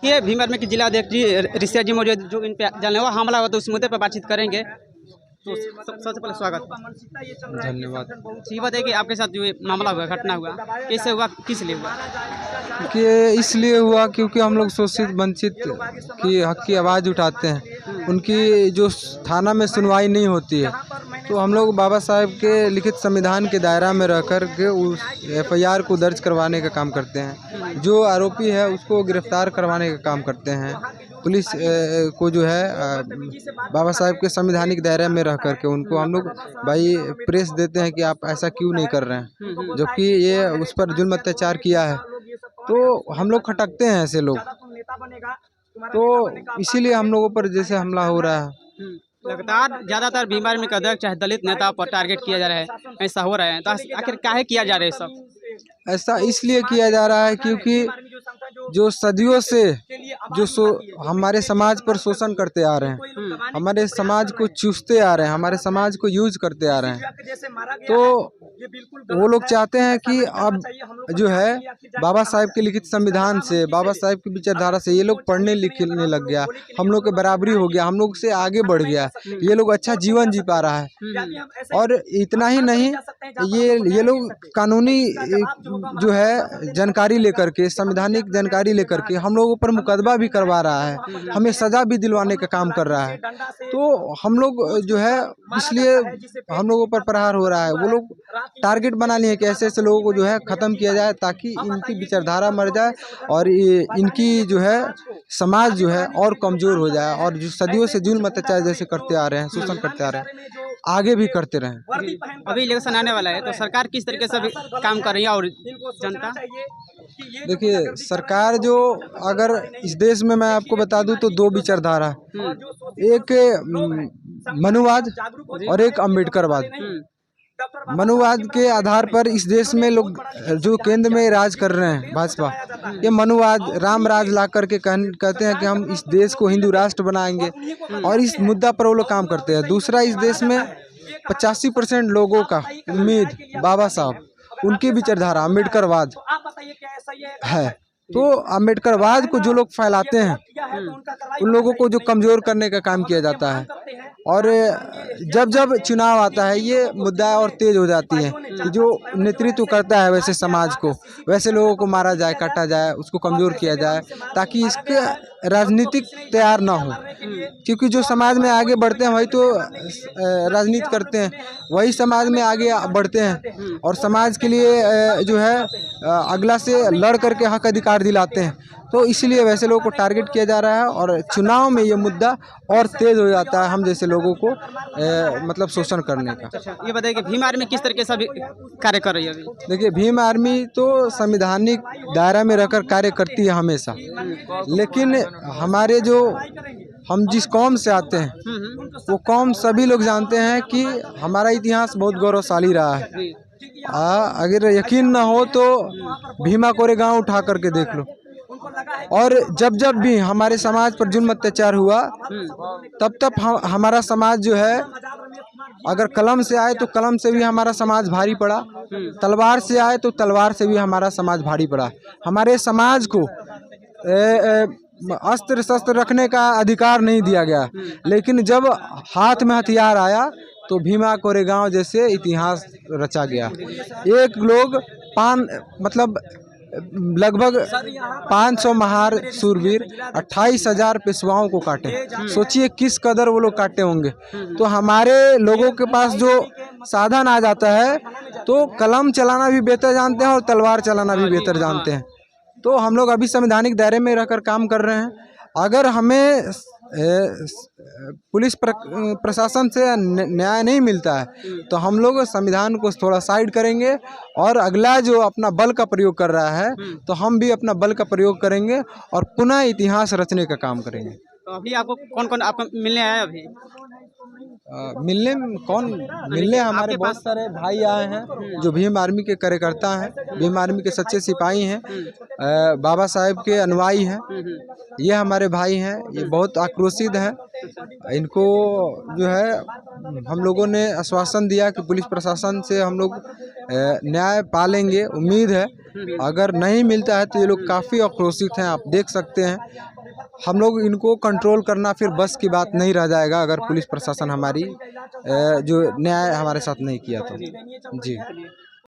ये भीमबार में कि जिला अध्यक्ष जी ऋषिया जी मौजूद जो इन पे जानलेवा हमला हुआ तो उस मुद्दे पर बातचीत करेंगे। तो सबसे पहले स्वागत। धन्यवाद। ये बताइए कि आपके साथ जो ये मामला हुआ, घटना हुआ, कैसे हुआ, किस लिए हुआ? कि इसलिए हुआ क्योंकि हम लोग शोषित वंचित की हक की आवाज़ उठाते हैं, उनकी जो थाना में सुनवाई नहीं होती है, तो हम लोग बाबा साहेब के लिखित संविधान के दायरा में रह कर के उस FIR को दर्ज करवाने का काम करते हैं। जो आरोपी है उसको गिरफ्तार करवाने का काम करते हैं। पुलिस को जो है बाबा साहेब के संवैधानिक दायरे में रह कर के उनको हम लोग भाई प्रेस देते हैं कि आप ऐसा क्यों नहीं कर रहे हैं, जबकि ये उस पर जुल्म अत्याचार किया है, तो हम लोग खटकते हैं ऐसे लोग। तो इसीलिए हम लोगों पर जैसे हमला हो रहा है। लगातार ज्यादातर भीमबार में अध्यक्ष चाहे दलित नेता पर टारगेट किया जा रहा है, ऐसा हो रहा है, तो आखिर काहे किया जा रहा है सब? ऐसा इसलिए किया जा रहा है क्योंकि जो सदियों से जो हमारे समाज पर शोषण करते आ रहे हैं, हमारे समाज को चूसते आ रहे हैं, हमारे समाज को यूज करते आ रहे हैं, तो वो लोग चाहते हैं कि अब जो है बाबा साहेब के लिखित संविधान से, बाबा साहेब की विचारधारा से ये लोग पढ़ने लिखने लग गया, हम लोग के बराबरी हो गया, हम लोग से आगे बढ़ गया, ये लोग अच्छा जीवन जी पा रहा है। और इतना ही नहीं, ये लोग कानूनी जो है जानकारी लेकर के, संवैधानिक जानकारी लेकर के हम लोगों पर मुकदमा भी करवा रहा है, हमें सजा भी दिलवाने का काम कर रहा है। तो हम लोग जो है इसलिए हम लोगों पर प्रहार हो रहा है। वो लोग टारगेट बना लिए कि ऐसे ऐसे लोगों को जो है ख़त्म किया जाए ताकि इनकी विचारधारा मर जाए और इनकी जो है समाज जो है और कमज़ोर हो जाए, और जो सदियों से जुल्म अत्याचार जैसे करते आ रहे हैं, शोषण करते आ रहे हैं, आगे भी करते रहें। अभी इलेक्शन आने वाला है, तो सरकार किस तरीके से भी काम कर रही है और जनता? देखिए, सरकार जो अगर इस देश में मैं आपको बता दूं तो दो विचारधारा है, एक मनुवाद और एक अम्बेडकरवाद। मनुवाद के आधार पर इस देश में लोग जो केंद्र में राज कर रहे हैं भाजपा, ये मनुवाद राम राज ला करके कहते हैं कि हम इस देश को हिंदू राष्ट्र बनाएंगे, और इस मुद्दा पर वो लोग काम करते हैं। दूसरा, इस देश में 85% लोगों का उम्मीद बाबा साहब, उनकी विचारधारा अम्बेडकरवाद है। तो अम्बेडकरवाद को जो लोग फैलाते हैं, उन लोगों को जो कमज़ोर करने का काम किया जाता है, और जब जब चुनाव आता है ये मुद्दा और तेज हो जाती है कि जो नेतृत्व करता है वैसे समाज को, वैसे लोगों को मारा जाए, काटा जाए, उसको कमज़ोर किया जाए, ताकि इसके राजनीतिक तैयार ना हो। क्योंकि जो समाज में आगे बढ़ते हैं वही तो राजनीति करते हैं, वही समाज में आगे बढ़ते हैं और समाज के लिए जो है अगला से लड़ करके हक अधिकार दिलाते हैं। तो इसलिए वैसे लोगों को टारगेट किया जा रहा है, और चुनाव में ये मुद्दा और तेज़ हो जाता है हम जैसे लोगों को मतलब शोषण करने का। अच्छा, ये बताइए कि भीम आर्मी किस तरीके से अभी कार्य कर रही है? अभी देखिए, भीम आर्मी तो संवैधानिक दायरा में रहकर कार्य करती है हमेशा, लेकिन हमारे जो हम जिस कौम से आते हैं वो कौम सभी लोग जानते हैं कि हमारा इतिहास बहुत गौरवशाली रहा है। अगर यकीन ना हो तो भीमा कोरेगांव उठा करके देख लो, और जब जब भी हमारे समाज पर जुल्म अत्याचार हुआ तब हमारा समाज जो है, अगर कलम से आए तो कलम से भी हमारा समाज भारी पड़ा, तलवार से आए तो तलवार से भी हमारा समाज भारी पड़ा। हमारे समाज को अस्त्र शस्त्र रखने का अधिकार नहीं दिया गया, लेकिन जब हाथ में हथियार आया तो भीमा कोरेगांव जैसे इतिहास रचा गया। एक लोग मतलब लगभग 500 महार सूरवीर 28,000 पेशवाओं को काटे। सोचिए किस कदर वो लोग काटे होंगे। तो हमारे लोगों के पास जो साधन आ जाता है तो कलम चलाना भी बेहतर जानते हैं और तलवार चलाना भी बेहतर जानते हैं। तो हम लोग अभी संवैधानिक दायरे में रहकर काम कर रहे हैं। अगर हमें पुलिस प्रशासन से न्याय नहीं मिलता है तो हम लोग संविधान को थोड़ा साइड करेंगे, और अगला जो अपना बल का प्रयोग कर रहा है तो हम भी अपना बल का प्रयोग करेंगे और पुनः इतिहास रचने का काम करेंगे। तो अभी आपको कौन कौन आपको मिलने आया? मिलने हमारे बहुत सारे भाई आए हैं जो भीम आर्मी के कार्यकर्ता हैं, भीम आर्मी के सच्चे सिपाही हैं, बाबा साहेब के अनुयायी हैं। ये हमारे भाई हैं, ये बहुत आक्रोशित हैं। इनको जो है हम लोगों ने आश्वासन दिया कि पुलिस प्रशासन से हम लोग न्याय पालेंगे, उम्मीद है। अगर नहीं मिलता है तो ये लोग काफ़ी आक्रोशित हैं, आप देख सकते हैं। हम लोग इनको कंट्रोल करना फिर बस की बात नहीं रह जाएगा अगर पुलिस प्रशासन हमारी जो न्याय हमारे साथ नहीं किया तो। जी।